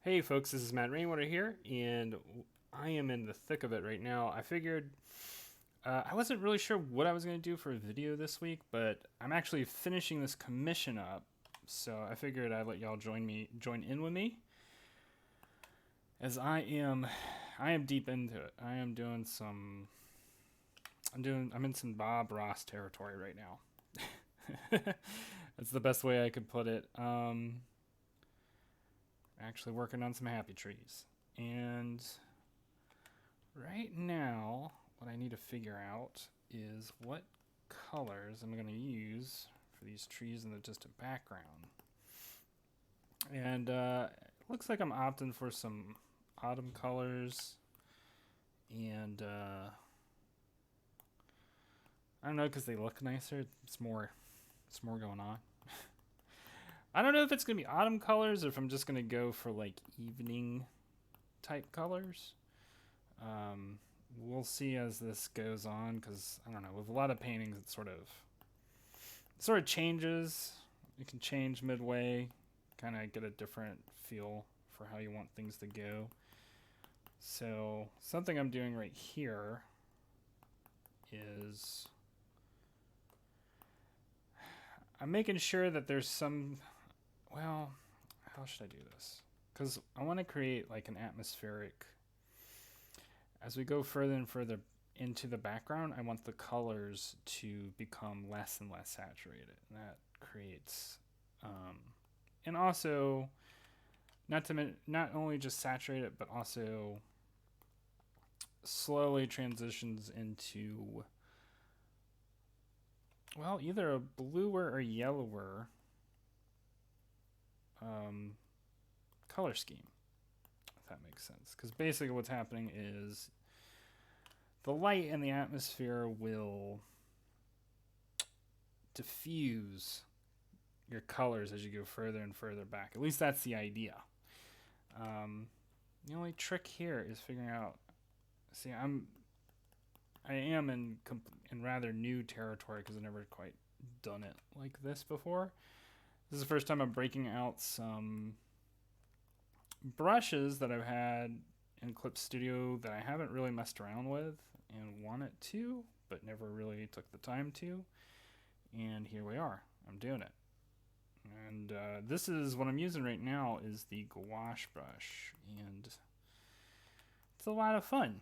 Hey folks, this is Matt Rainwater here, and I am in the thick of it right now. I figured I wasn't really sure what I was going to do for a video this week, but I'm actually finishing this commission up, so I figured I'd let y'all join in with me, as I am deep into it. I'm in some Bob Ross territory right now. That's the best way I could put it. Actually working on some happy trees. And right now, what I need to figure out is what colors I'm going to use for these trees in the distant background. And it looks like I'm opting for some autumn colors. And I don't know, because they look nicer. It's more going on. I don't know if it's going to be autumn colors or if I'm just going to go for like evening type colors. We'll see as this goes on, because I don't know. With a lot of paintings, it sort of changes. You can change midway, kind of get a different feel for how you want things to go. So something I'm doing right here is I'm making sure that there's some. Well, how should I do this? Because I want to create like an atmospheric. As we go further and further into the background, I want the colors to become less and less saturated. And that creates, and also not only just saturate it, but also slowly transitions into, well, either a bluer or yellower color scheme, if that makes sense. Because basically what's happening is the light in the atmosphere will diffuse your colors as you go further and further back. At least that's the idea. The only trick here is figuring out. See, I am in rather new territory because I've never quite done it like this before. This is the first time I'm breaking out some brushes that I've had in Clip Studio that I haven't really messed around with and wanted to, but never really took the time to. And here we are. I'm doing it. And this is what I'm using right now is the gouache brush, and it's a lot of fun.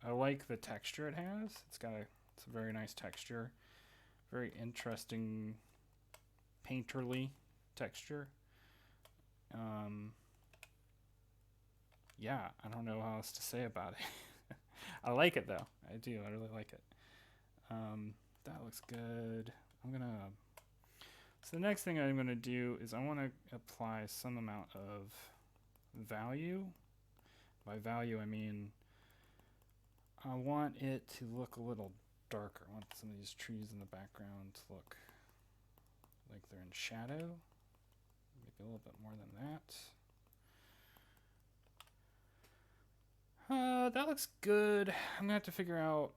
I like the texture it has. It's a very nice texture, very interesting painterly texture. Yeah, I don't know how else to say about it. I like it though. I do. I really like it. That looks good. So the next thing I'm gonna do is I want to apply some amount of value. By value, I mean I want it to look a little darker. I want some of these trees in the background to look like they're in shadow. Maybe a little bit more than that. That looks good. I'm gonna have to figure out.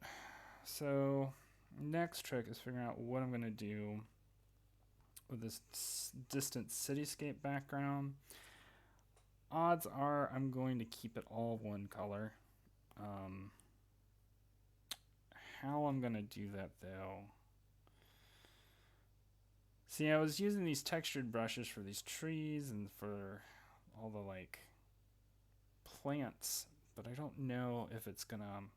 So next trick is figuring out what I'm gonna do with this distant cityscape background. Odds are I'm going to keep it all one color. How I'm gonna do that though? See, I was using these textured brushes for these trees and for all the like plants, but I don't know if it's gonna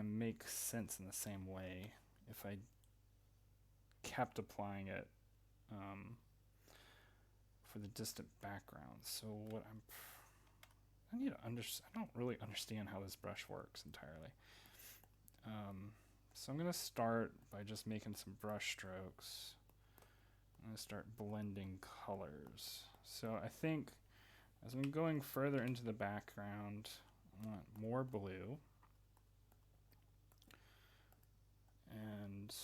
make sense in the same way if I kept applying it for the distant background. So what I don't really understand how this brush works entirely. So I'm gonna start by just making some brush strokes. I'm gonna start blending colors. So I think as I'm going further into the background, I want more blue. And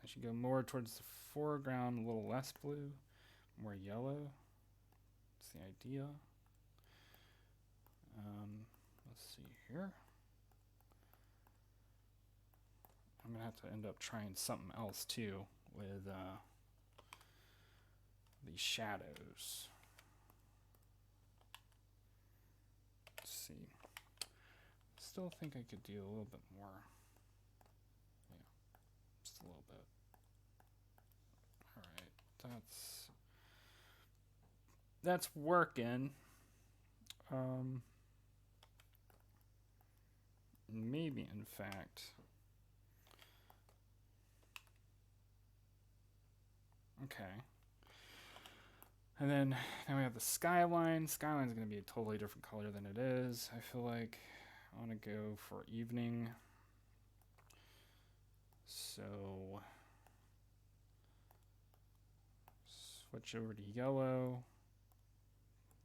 I should go more towards the foreground, a little less blue, more yellow. That's the idea. Let's see here. I'm gonna have to end up trying something else too with the shadows. Let's see. Still think I could do a little bit more. Yeah, just a little bit. All right, that's working. Maybe in fact. Okay. And then now we have the skyline. Skyline's going to be a totally different color than it is. I feel like I want to go for evening. So switch over to yellow.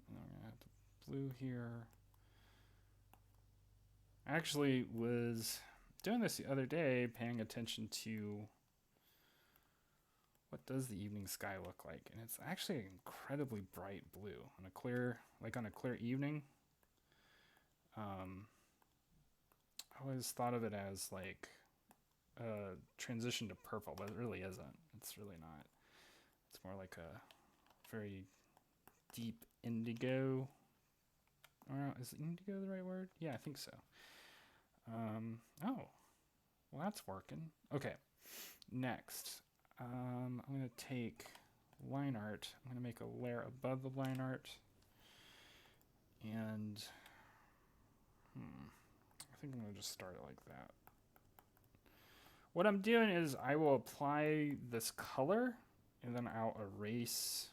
And then we're going to have the blue here. I actually was doing this the other day, paying attention to what does the evening sky look like, and it's actually an incredibly bright blue on a clear, on a clear evening. I always thought of it as like a transition to purple, but it really isn't. It's really not. It's more like a very deep indigo. Or is indigo the right word? Yeah, I think so. Oh, well, that's working. Okay, next. I'm going to take line art. I'm going to make a layer above the line art. And I think I'm going to just start it like that. What I'm doing is I will apply this color and then I'll erase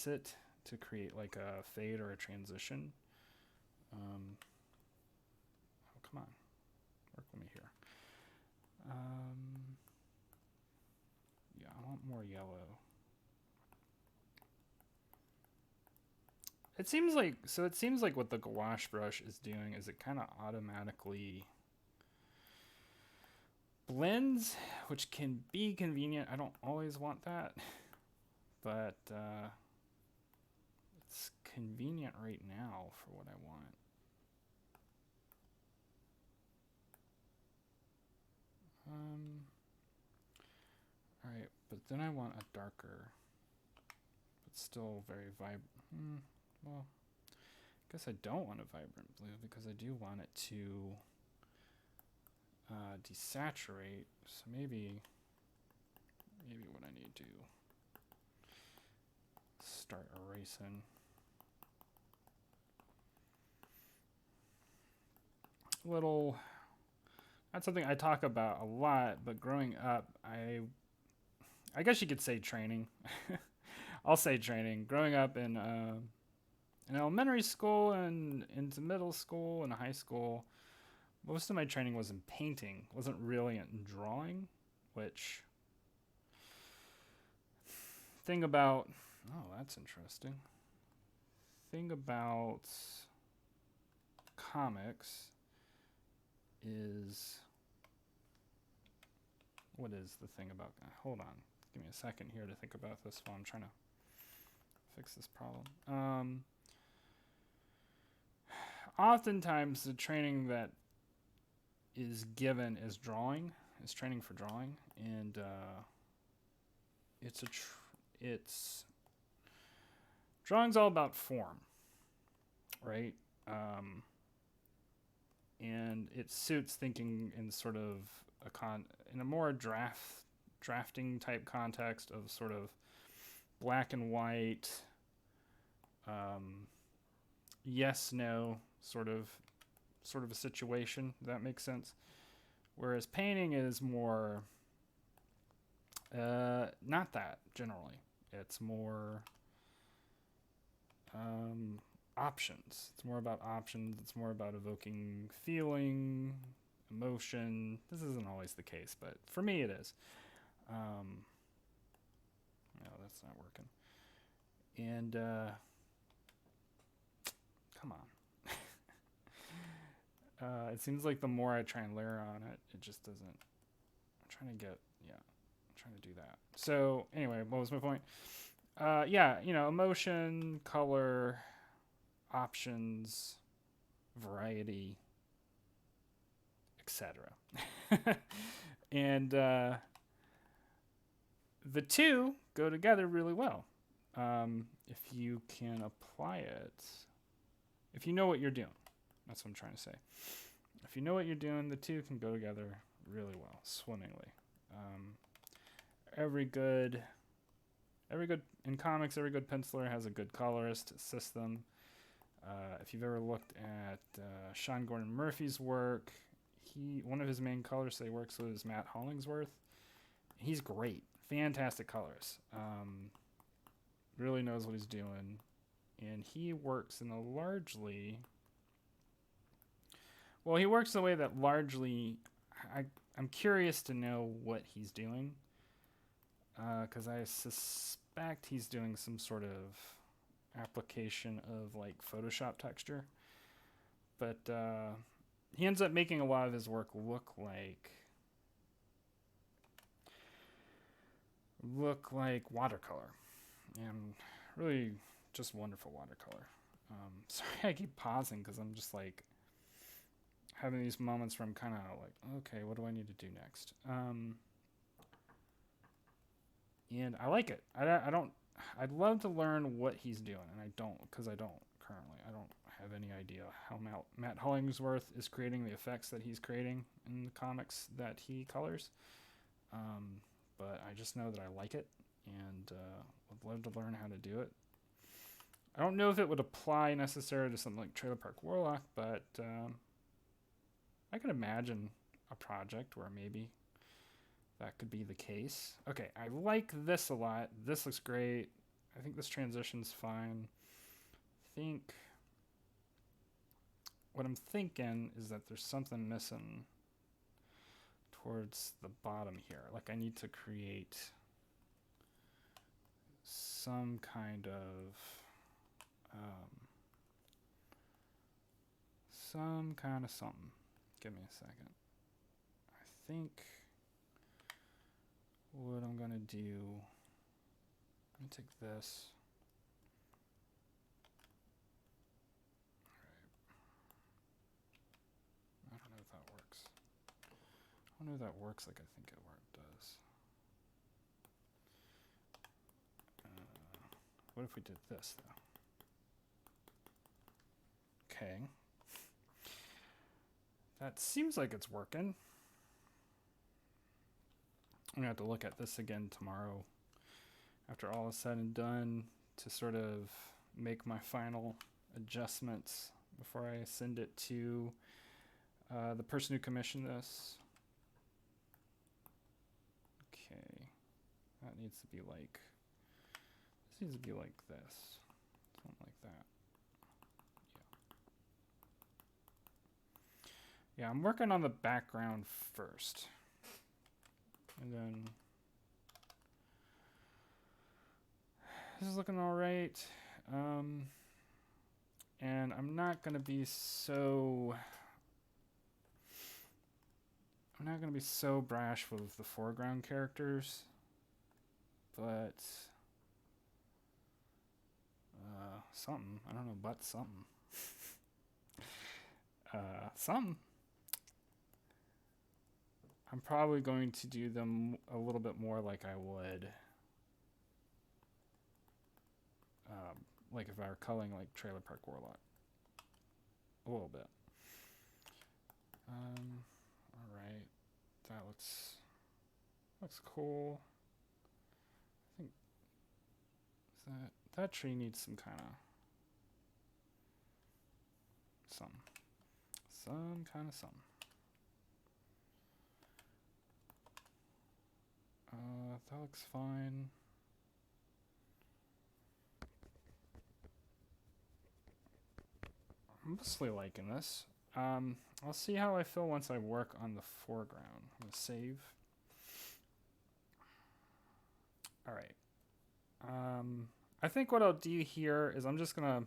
it to create like a fade or a transition. Oh, come on. Work with me here. Yeah, I want more yellow. It seems like what the gouache brush is doing is it kind of automatically blends, which can be convenient. I don't always want that, but it's convenient right now for what I want. All right, but then I want a darker, but still very vibrant. Well, I guess I don't want a vibrant blue because I do want it to desaturate. So maybe what I need to start erasing. That's something I talk about a lot, but growing up, I guess you could say training. I'll say training. Growing up in elementary school and into middle school and high school, most of my training was in painting. It wasn't really in drawing, which thing about, oh, that's interesting. Thing about comics is, what is the thing about, hold on, give me a second here to think about this while I'm trying to fix this problem. Oftentimes the training that is given is training for drawing, and drawing's all about form, right? And it suits thinking in sort of in a more drafting type context of sort of black and white, yes, no, sort of a situation. Does that make sense? Whereas painting is more, not that generally. It's more options. It's more about options. It's more about evoking feeling, emotion. This isn't always the case, but for me it is. No, that's not working. And come on. It seems like the more I try and layer on it, it just doesn't. I'm trying to do that. So anyway, what was my point? Yeah, emotion, color, options, variety, etc. And the two go together really well. If you can apply it, if you know what you're doing, that's what I'm trying to say. If you know what you're doing, the two can go together really well, swimmingly. Every good in comics, every good penciler has a good colorist system. If you've ever looked at Sean Gordon Murphy's work, one of his main colorists that he works with is Matt Hollingsworth. He's great, fantastic colorist. Really knows what he's doing, and he works in a largely. Well, he works in a way that largely, I'm curious to know what he's doing, because I suspect he's doing some sort of application of like Photoshop texture, but he ends up making a lot of his work look like watercolor, and really just wonderful watercolor. Sorry, I keep pausing because I'm just like having these moments where I'm kind of like, okay, what do I need to do next? And I like it. I'd love to learn what he's doing, and I don't, because I don't currently. I don't have any idea how Matt Hollingsworth is creating the effects that he's creating in the comics that he colors. But I just know that I like it, and would love to learn how to do it. I don't know if it would apply necessarily to something like Trailer Park Warlock, but I could imagine a project where maybe that could be the case. Okay, I like this a lot. This looks great. I think this transition's fine. I think what I'm thinking is that there's something missing towards the bottom here. Like I need to create some kind of something. Give me a second. I think what I'm gonna do, let me take this. Alright. I don't know if that works. I don't know if that works like I think it does. What if we did this though? Okay. That seems like it's working. I'm gonna have to look at this again tomorrow after all is said and done to sort of make my final adjustments before I send it to the person who commissioned this. Okay, that needs to be like, this needs to be like this, something like that. Yeah, I'm working on the background first. And then this is looking all right. And I'm not going to be so brash with the foreground characters. But something, I don't know, but something. Something. I'm probably going to do them a little bit more like I would, like if I were culling like Trailer Park Warlock. A little bit. All right, that looks cool. I think that tree needs some kind of some kind of something. That looks fine. I'm mostly liking this. I'll see how I feel once I work on the foreground. I'm gonna save. All right. I think what I'll do here is I'm just gonna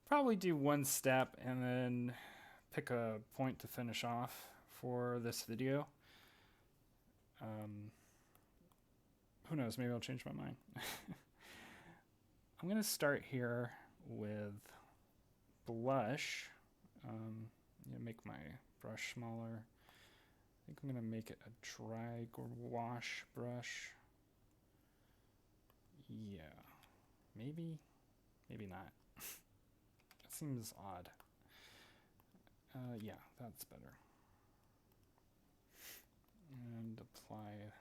probably do one step and then pick a point to finish off for this video. Who knows? Maybe I'll change my mind. I'm gonna start here with blush. Make my brush smaller. I think I'm gonna make it a dry wash brush. Maybe, maybe not. That seems odd. Yeah, that's better. And apply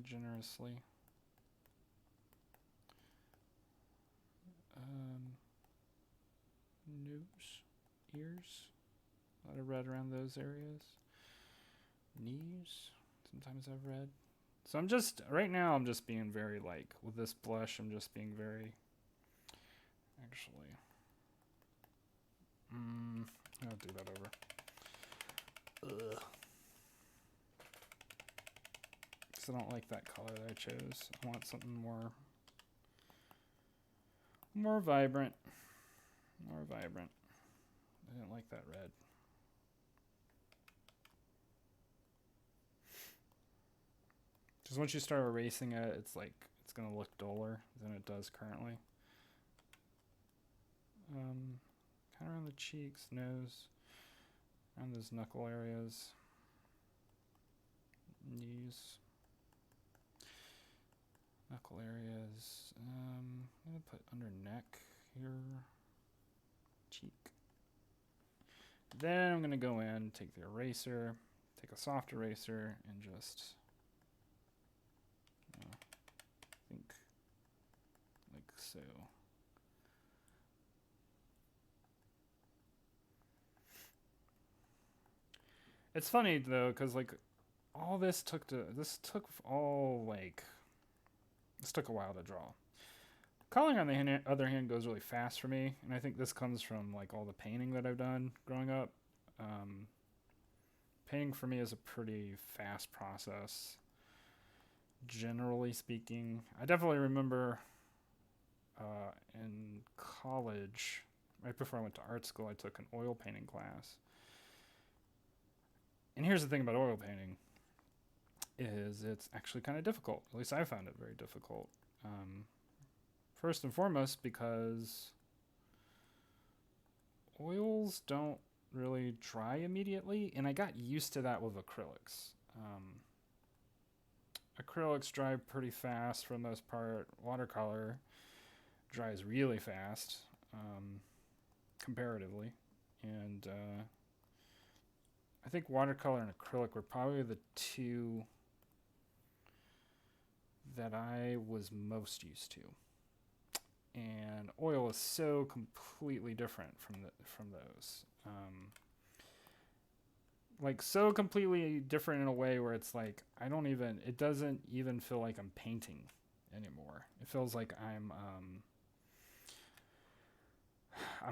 generously. Nose, ears, a lot of red around those areas. Knees, sometimes I've red. So I'm just, right now I'm just being very like, with this blush, I'm just being very, actually, I'll do that over. Ugh. Because I don't like that color that I chose. I want something more vibrant. More vibrant. I didn't like that red. Because once you start erasing it, it's like, it's going to look duller than it does currently. Kind of around the cheeks, nose, around those knuckle areas, knees, knuckle areas. I'm going to put under neck here, cheek. Then I'm going to go in, take the eraser, take a soft eraser, and just, I think, like so. It's funny though, because like all this took a while to draw. Coloring on the other hand goes really fast for me, and I think this comes from like all the painting that I've done growing up. Painting for me is a pretty fast process, generally speaking. I definitely remember in college, right before I went to art school, I took an oil painting class. And here's the thing about oil painting, is it's actually kind of difficult. At least I found it very difficult. First and foremost, because oils don't really dry immediately, and I got used to that with acrylics. Acrylics dry pretty fast for the most part. Watercolor dries really fast, comparatively. And I think watercolor and acrylic were probably the two that I was most used to. And oil is so completely different from those. Like so completely different in a way where it's like it doesn't even feel like I'm painting anymore. It feels like I'm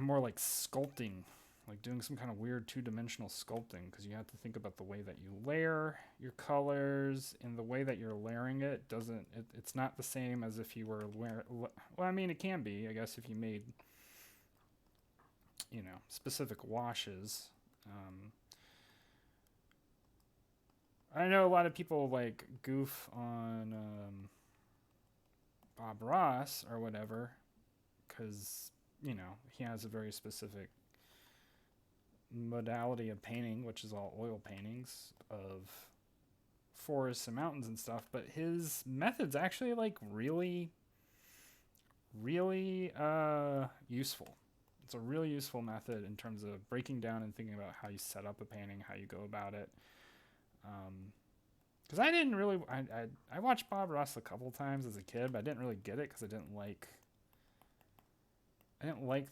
more like sculpting, like doing some kind of weird two-dimensional sculpting, because you have to think about the way that you layer your colors, and the way that you're layering it it's not the same as if you were well, I mean, it can be, I guess, if you made, specific washes. I know a lot of people like goof on Bob Ross or whatever, because he has a very specific modality of painting, which is all oil paintings of forests and mountains and stuff, but his method's actually like really useful. It's a really useful method in terms of breaking down and thinking about how you set up a painting, how you go about it. Because I didn't really, I watched Bob Ross a couple times as a kid, but I didn't really get it because I didn't like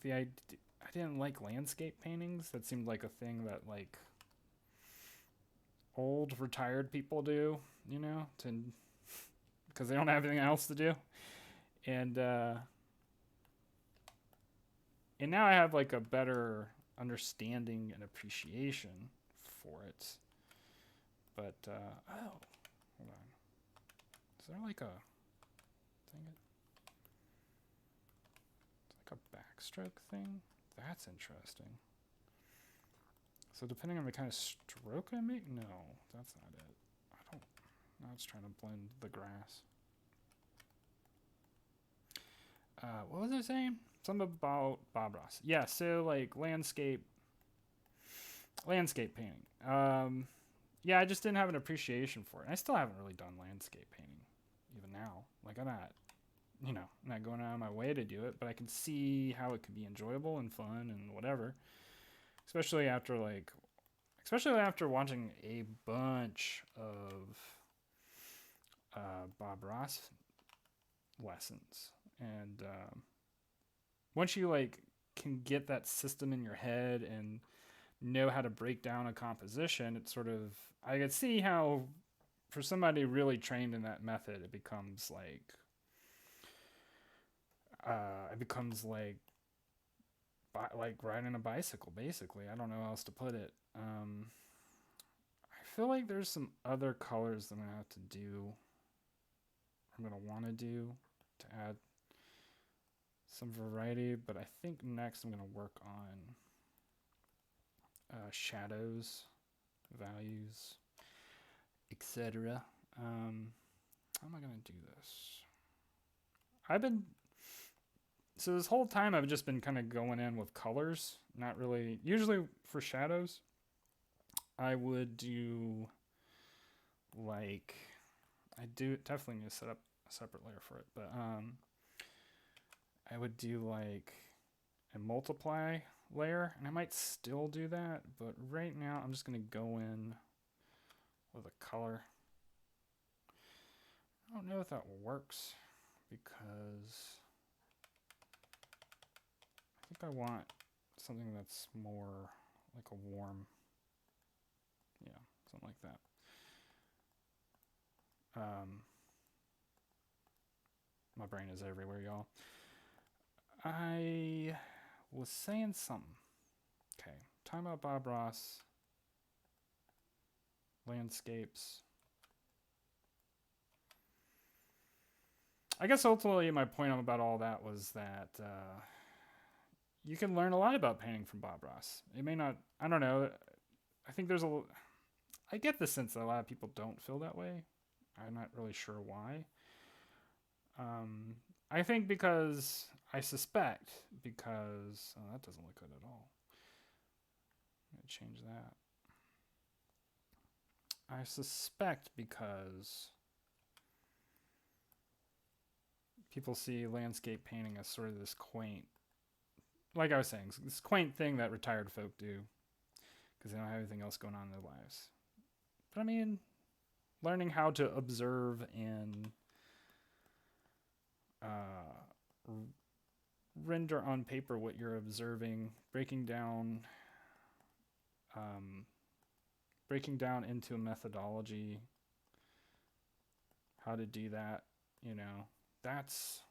the idea. I didn't like landscape paintings. That seemed like a thing that like old retired people do, because they don't have anything else to do. And now I have like a better understanding and appreciation for it. But hold on. Is there like a thing? It's like a backstroke thing? That's interesting. So depending on the kind of stroke I make? No, that's not it. Now it's trying to blend the grass. What was I saying? Something about Bob Ross. Yeah, so like landscape painting. Yeah, I just didn't have an appreciation for it. I still haven't really done landscape painting. even now. Like I'm not, not going out of my way to do it, but I can see how it could be enjoyable and fun and whatever. Especially after watching a bunch of Bob Ross lessons, and once you can get that system in your head and know how to break down a composition, it's sort of, I could see how for somebody really trained in that method, it becomes like riding a bicycle, basically. I don't know how else to put it. I feel like there's some other colors that I'm gonna have to do. I'm gonna want to do to add some variety, but I think next I'm gonna work on shadows, values, etc. How am I gonna do this? So this whole time I've just been kind of going in with colors, not really. Usually for shadows, I would do I do definitely need to set up a separate layer for it, but I would do a multiply layer, and I might still do that, but right now I'm just gonna go in with a color. I don't know if that works because I think I want something that's more like a warm, yeah, something like that. My brain is everywhere, y'all. I was saying something. Okay, talking about Bob Ross, landscapes. I guess ultimately my point about all that was that you can learn a lot about painting from Bob Ross. It may not, I don't know. I think I get the sense that a lot of people don't feel that way. I'm not really sure why. I think I suspect because, oh, that doesn't look good at all. I'm going to change that. I suspect because people see landscape painting as sort of this quaint, like I was saying, this quaint thing that retired folk do because they don't have anything else going on in their lives. But I mean, learning how to observe and render on paper what you're observing, breaking down into a methodology, how to do that, that's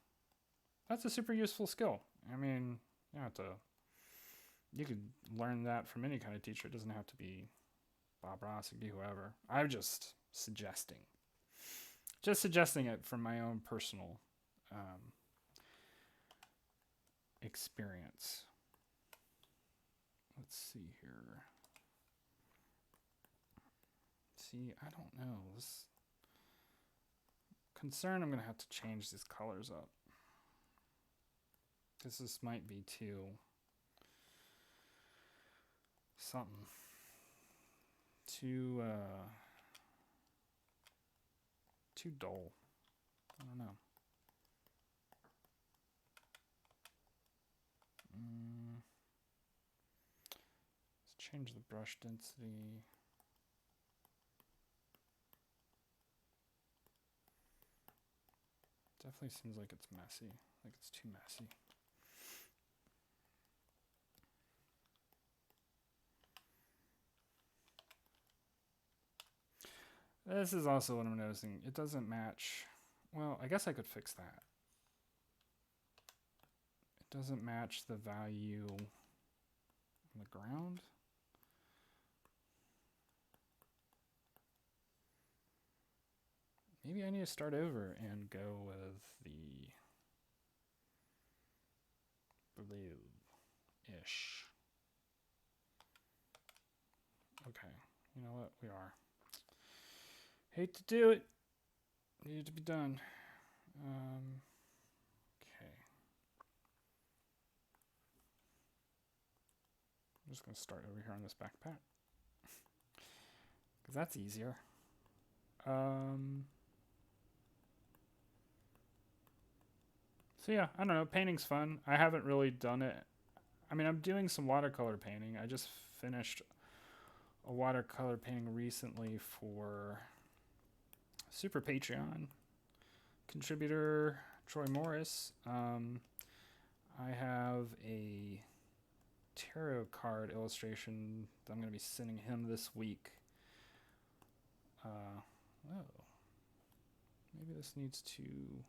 a super useful skill. I mean, you could learn that from any kind of teacher. It doesn't have to be Bob Ross, it could be whoever. I'm just suggesting it from my own personal experience. Let's see here. I don't know. This concern, I'm going to have to change these colors up. This might be too something. Too dull. I don't know. Let's change the brush density. Definitely seems like it's messy, like it's too messy. This is also what I'm noticing. It doesn't match. Well, I guess I could fix that. It doesn't match the value on the ground. Maybe I need to start over and go with the blue-ish. Okay, you know what? We are. Hate to do it. Needed to be done. Okay. I'm just going to start over here on this backpack. Because that's easier. So yeah, I don't know. Painting's fun. I haven't really done it. I mean, I'm doing some watercolor painting. I just finished a watercolor painting recently for Super Patreon contributor Troy Morris. I have a tarot card illustration that I'm going to be sending him this week. Oh, maybe this needs to be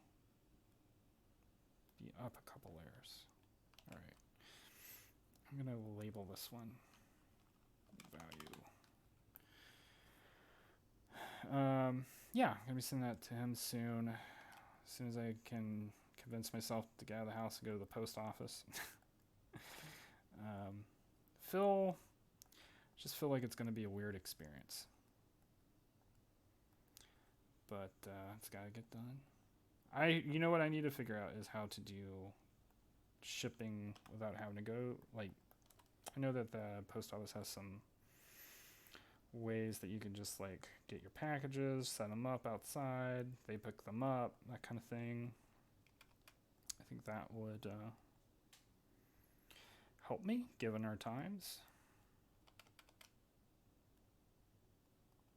up a couple layers. All right, I'm going to label this one value. Yeah, I'm going to be sending that to him soon. As soon as I can convince myself to get out of the house and go to the post office. Just feel like it's going to be a weird experience. But it's got to get done. You know what I need to figure out is how to do shipping without having to go. Like, I know that the post office has some ways that you can just like get your packages, set them up outside, they pick them up, that kind of thing. I think that would help me given our times.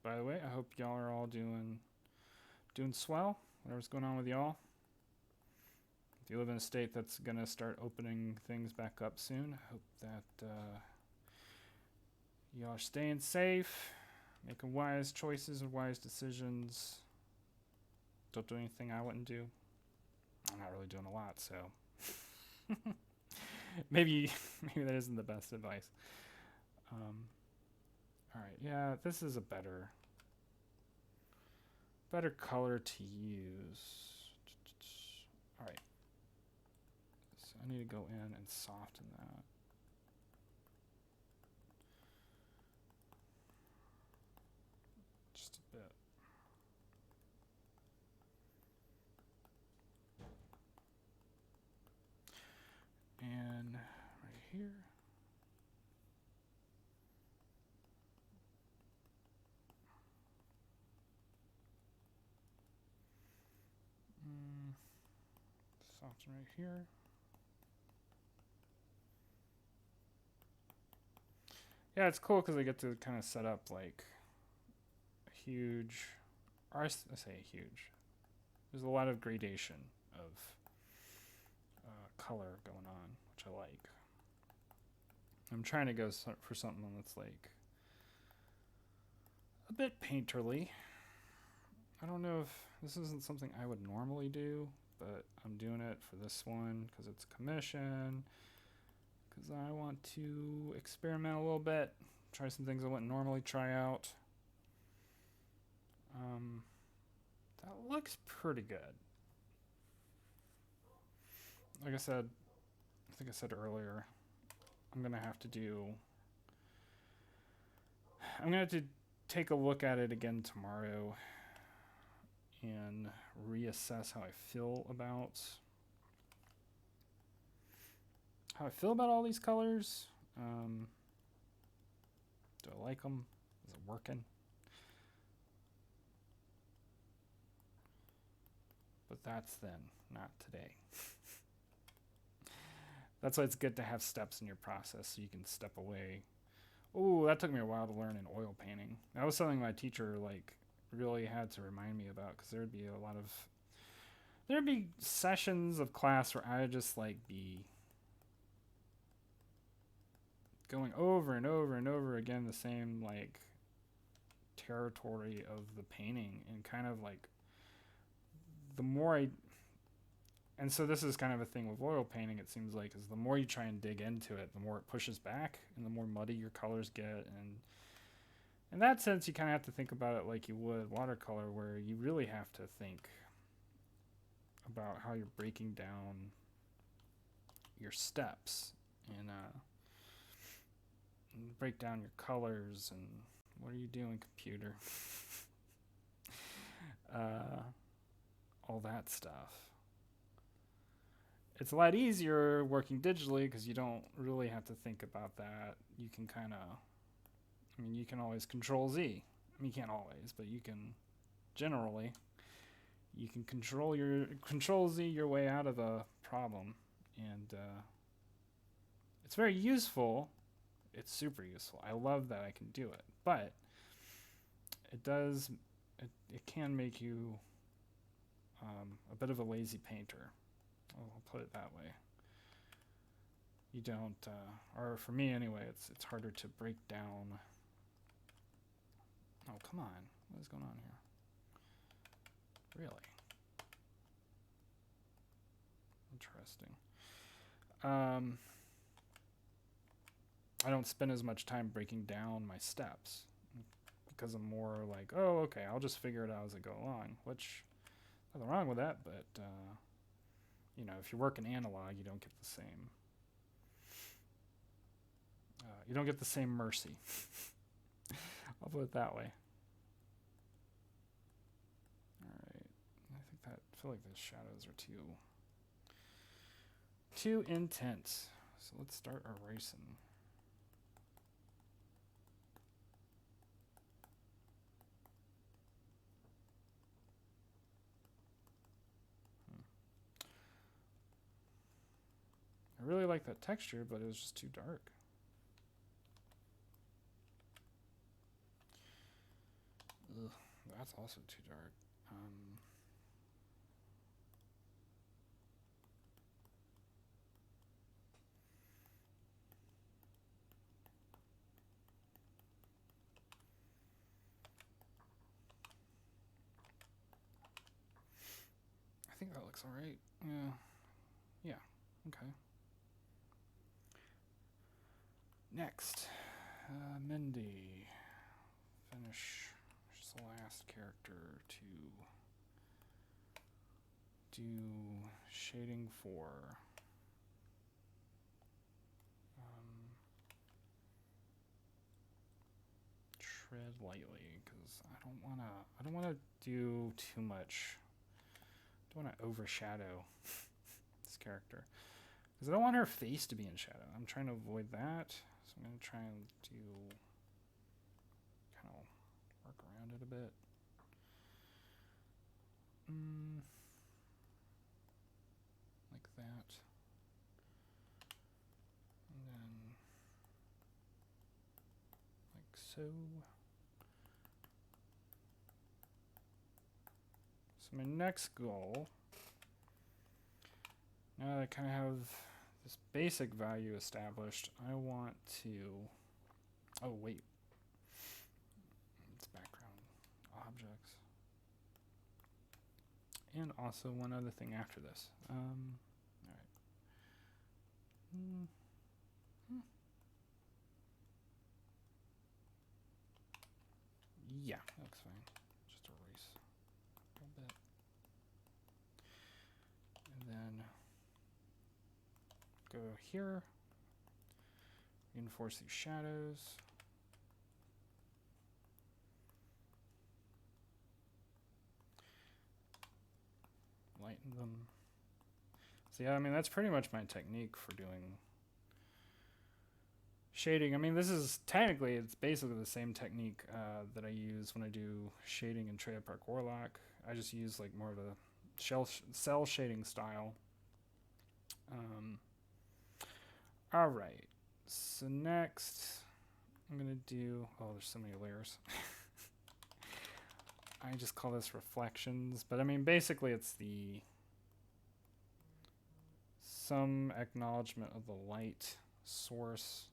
By the way, I hope y'all are all doing swell, whatever's going on with y'all. If you live in a state that's going to start opening things back up soon, I hope that y'all are staying safe, making wise choices and wise decisions. Don't do anything I wouldn't do. I'm not really doing a lot, so maybe that isn't the best advice. All right, yeah, this is a better color to use. All right, so I need to go in and soften that. Just a bit. And right here. Soften right here. Yeah, it's cool because I get to kind of set up like a huge, or I say huge. There's a lot of gradation of color going on, which I like. I'm trying to go for something that's like a bit painterly. I don't know if this isn't something I would normally do, but I'm doing it for this one because it's a commission, because I want to experiment a little bit, try some things I wouldn't normally try out. That looks pretty good. Like I said, I think I said earlier, I'm going to have to take a look at it again tomorrow and reassess how I feel about all these colors. Do I like them? Is it working? But that's then, not today. That's why it's good to have steps in your process so you can step away. Oh, that took me a while to learn in oil painting. That was something my teacher like really had to remind me about, because there'd be sessions of class where I would just like be going over and over and over again the same like territory of the painting, and kind of like and so this is kind of a thing with oil painting, it seems like, is the more you try and dig into it, the more it pushes back and the more muddy your colors get. And in that sense, you kind of have to think about it like you would watercolor, where you really have to think about how you're breaking down your steps and break down your colors. And what are you doing, computer? All that stuff. It's a lot easier working digitally because you don't really have to think about that. You can you can always Control Z. I mean, you can't always, but you can generally. you can control Z your way out of a problem, and it's very useful. It's super useful. I love that I can do it, but it can make you a bit of a lazy painter. I'll put it that way. You don't, or for me anyway, it's harder to break down. Oh, come on. What is going on here? Really? Interesting. I don't spend as much time breaking down my steps because I'm more like, oh, okay, I'll just figure it out as I go along, which nothing wrong with that, but you know, if you work in analog, you don't get the same. You don't get the same mercy. I'll put it that way. All right, I feel like the shadows are too intense. So let's start erasing. I really like that texture, but it was just too dark. Ugh, that's also too dark. I think that looks alright. Yeah, okay. Next, Mindy. Finish. She's the last character to do shading for. Tread lightly, because I don't wanna do too much. I don't want to overshadow this character because I don't want her face to be in shadow. I'm trying to avoid that, so I'm going to try and do kind of work around it a bit. Like that. And then like so. So my next goal, now that I kind of have this basic value established, I want to, oh wait, it's background objects. And also one other thing after this. All right. Yeah, that looks fine. Just erase a little bit. And then go here, reinforce these shadows. Lighten them. So yeah, I mean, that's pretty much my technique for doing shading. I mean, this is technically, it's basically the same technique that I use when I do shading in Trailer Park Warlock. I just use like more of a cell shading style. All right, so next I'm gonna do, oh, there's so many layers. I just call this reflections, but I mean, basically it's some acknowledgement of the light source,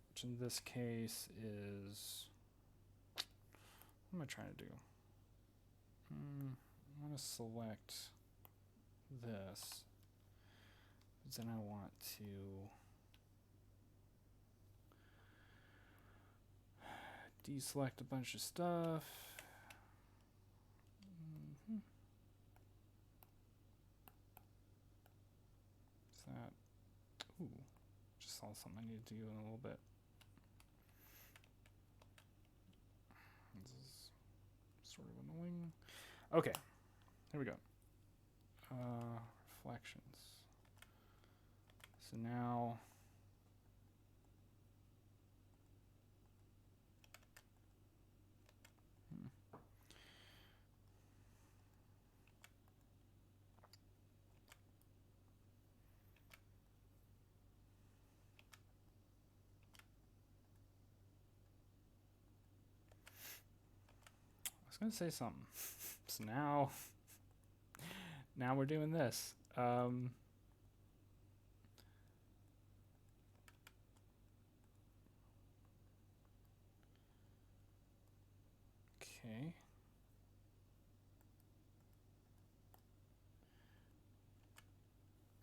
which in this case is, what am I trying to do? I want to select this, but then I want to deselect a bunch of stuff. Is that, ooh, just saw something I need to do in a little bit. This is sort of annoying. Okay, here we go. Reflections. So now gonna say something. So now we're doing this. Okay.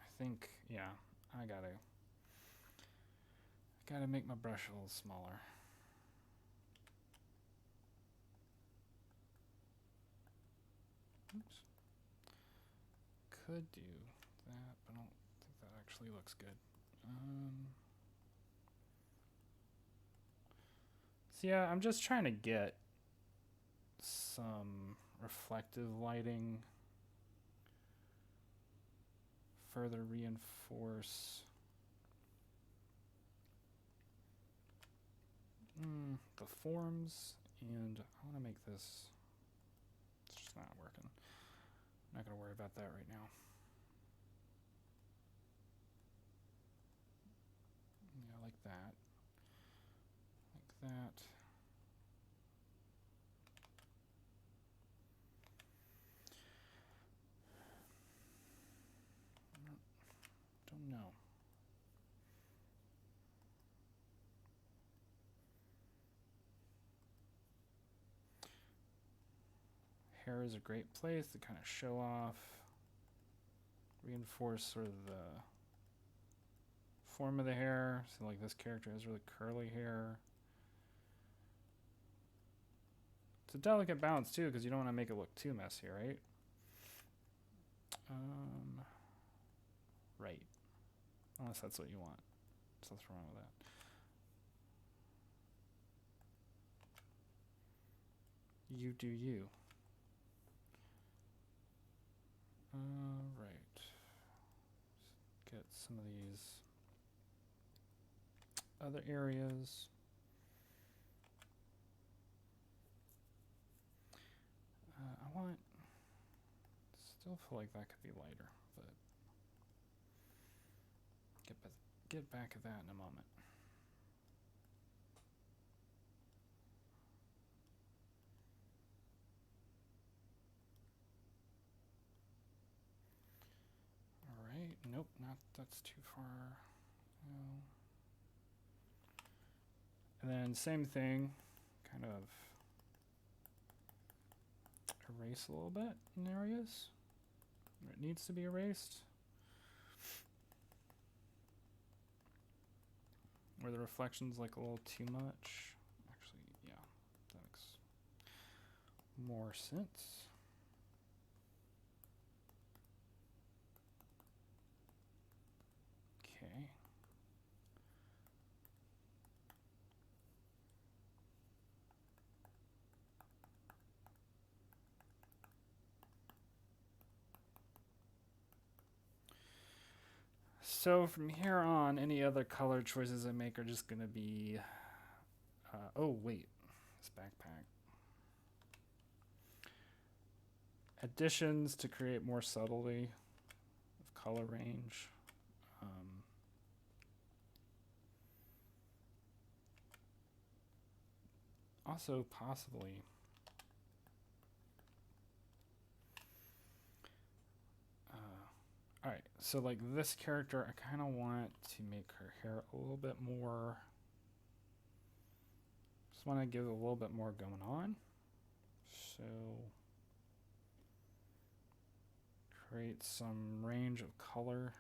I think, yeah, I gotta make my brush a little smaller. Oops. Could do that, but I don't think that actually looks good. So yeah, I'm just trying to get some reflective lighting, further reinforce the forms, and I want to make this, it's just not working. I'm not going to worry about that right now. Yeah, like that. Like that. Don't know. Hair is a great place to kind of show off, reinforce sort of the form of the hair. So like this character has really curly hair. It's a delicate balance too, because you don't want to make it look too messy, right? Right. Unless that's what you want. So what's wrong with that? You do you. Right. Get some of these other areas. I want, still feel like that could be lighter, but get back at that in a moment. All right. Nope, not that's too far. No. And then same thing, kind of erase a little bit in areas where it needs to be erased, where the reflection's like a little too much. Actually, yeah, that makes more sense. Okay. So from here on, any other color choices I make are just going to be... oh, wait. This backpack. Additions to create more subtlety of color range. Also, possibly... Alright, so like this character, I kind of want to make her hair a little bit more... Just want to give it a little bit more going on. So... create some range of color.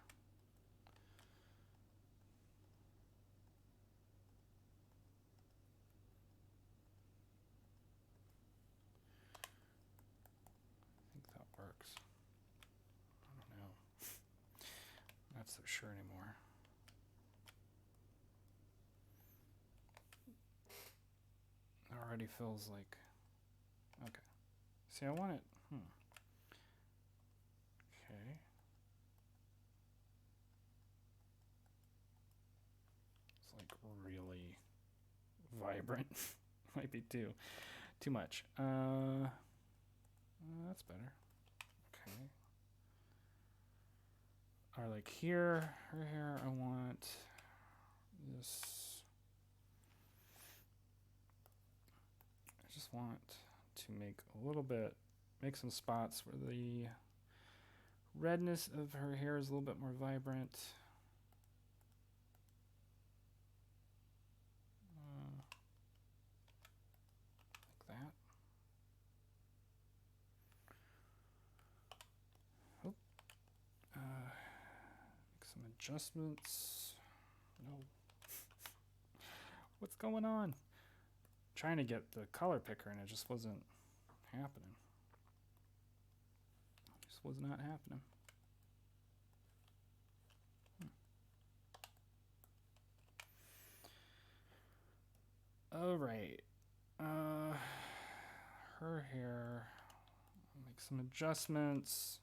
I think that works. I don't know. I'm not so sure anymore. It already feels like... Okay. See, I want it... Okay. It's like really vibrant. Might be too much. That's better. Okay. Or like here, her hair, I want this. I just want to to make a little bit, make some spots where the redness of her hair is a little bit more vibrant. Like that. Oh. Make some adjustments. No. What's going on? Trying to get the color picker and it just wasn't happening. Just was not happening. All right. Her hair. Make some adjustments.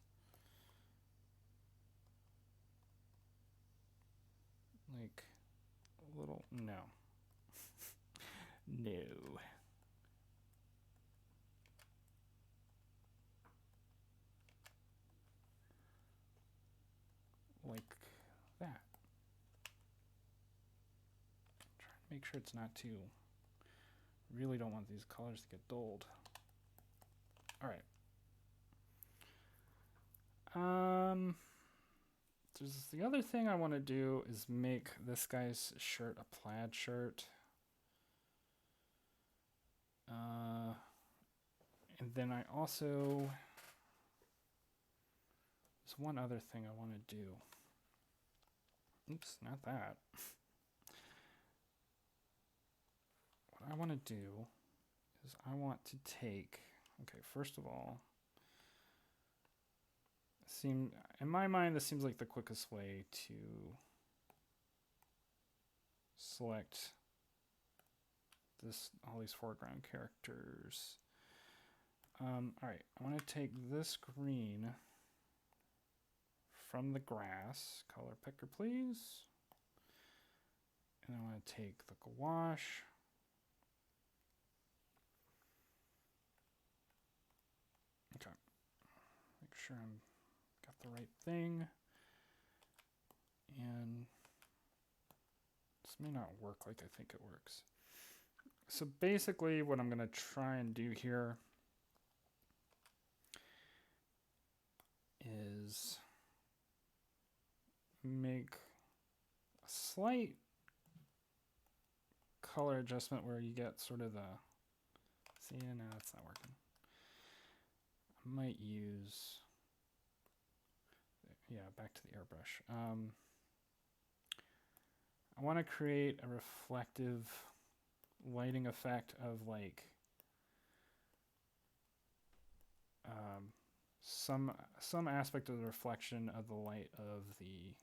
Like a little. No. No. Like that. Try to make sure it's not too. Really don't want these colors to get dulled. All right. There's the other thing I want to do is make this guy's shirt a plaid shirt. And then I also, there's one other thing I want to do. Oops, not that. What I want to do is I want to take, okay, first of all, in my mind, this seems like the quickest way to select all these foreground characters. All right, I want to take this green from the grass. Color picker, please. And I want to take the gouache. Okay. Make sure I'm got the right thing. And this may not work like I think it works. So basically what I'm going to try and do here is make a slight color adjustment where you get sort of the, see, no, that's not working. I might use, yeah, back to the airbrush. I want to create a reflective lighting effect of like some aspect of the reflection of the light of the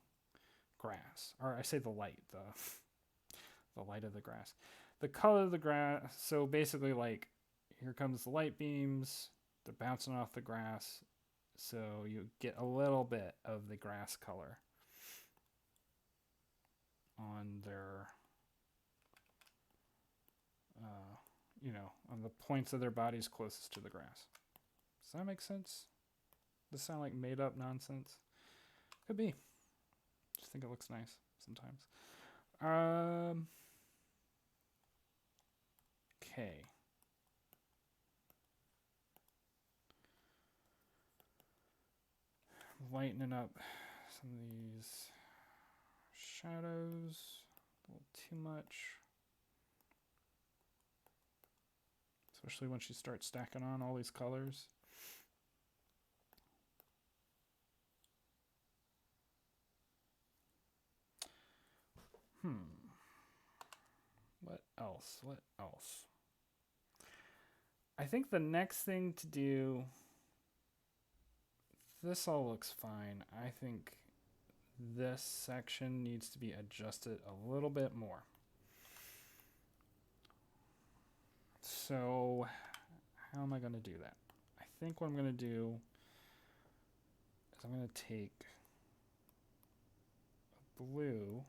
grass, or I say the light, the light of the grass, the color of the grass. So basically, like, here comes the light beams, they're bouncing off the grass, so you get a little bit of the grass color on their on the points of their bodies closest to the grass. Does that make sense? Does this sound like made up nonsense? Could be. Just think it looks nice sometimes. Okay. Lightening up some of these shadows a little too much. Especially when she starts stacking on all these colors. What else? What else? I think the next thing to do, this all looks fine. I think this section needs to be adjusted a little bit more. So how am I going to do that? I think what I'm going to do is I'm going to take a blue,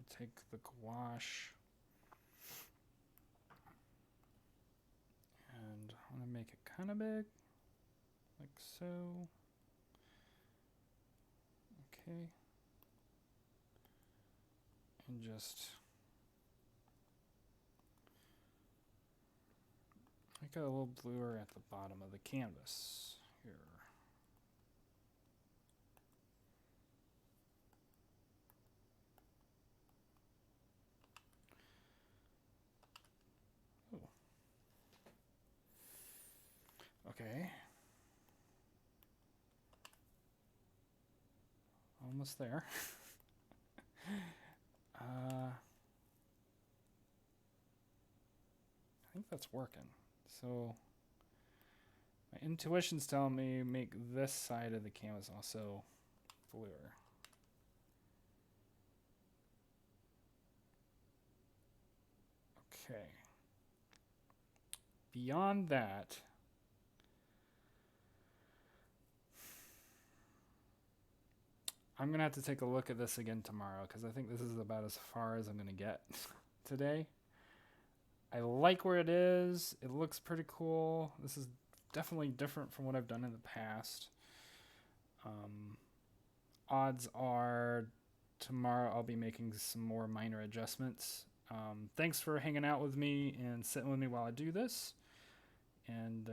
take the gouache, and I'm going to make it kind of big, like so. Okay. And just make make it a little bluer at the bottom of the canvas here. Ooh. Okay. Almost there. I think that's working. So my intuition's telling me make this side of the canvas also bluer. Okay. Beyond that, I'm going to have to take a look at this again tomorrow because I think this is about as far as I'm going to get today. I like where it is. It looks pretty cool. This is definitely different from what I've done in the past. Odds are tomorrow I'll be making some more minor adjustments. Thanks for hanging out with me and sitting with me while I do this. And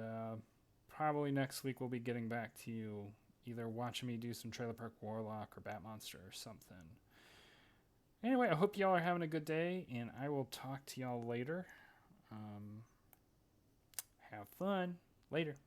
probably next week we'll be getting back to you, either watching me do some Trailer Park Warlock or Bat Monster or something. Anyway, I hope y'all are having a good day, and I will talk to y'all later. Have fun. Later.